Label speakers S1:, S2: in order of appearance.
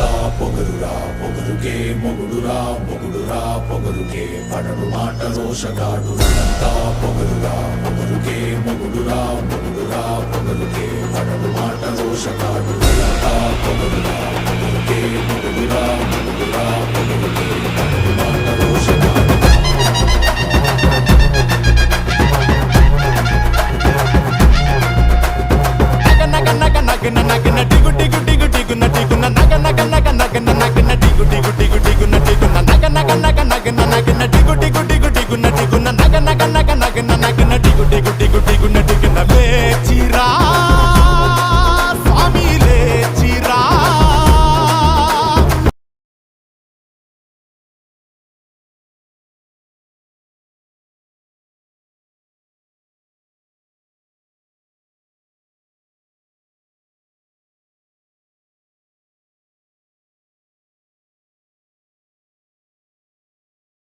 S1: పొగరంతా పొగరురా పొగరుకే మొగుడురా మొగుడురా పొగరుకే పడడు మాట రోషగాడు రంతా పొగరురా పొగరుకే మొగుడురా మొగుడురా పొగరుకే పడడు మాట రోషగాడు రంతా పొగరురా పొగరుకే మొగుడురా మొగుడురా పొగరుకే పడడు మాట రోషగాడు
S2: నగన టిగు టిగు టిగు టిగున టిగున నగన నగన నగన నగన టిగు టిగు టిగు టిగున టిగున నగన నగన నగన నగన టిగు టిగు టిగు టిగున టిగున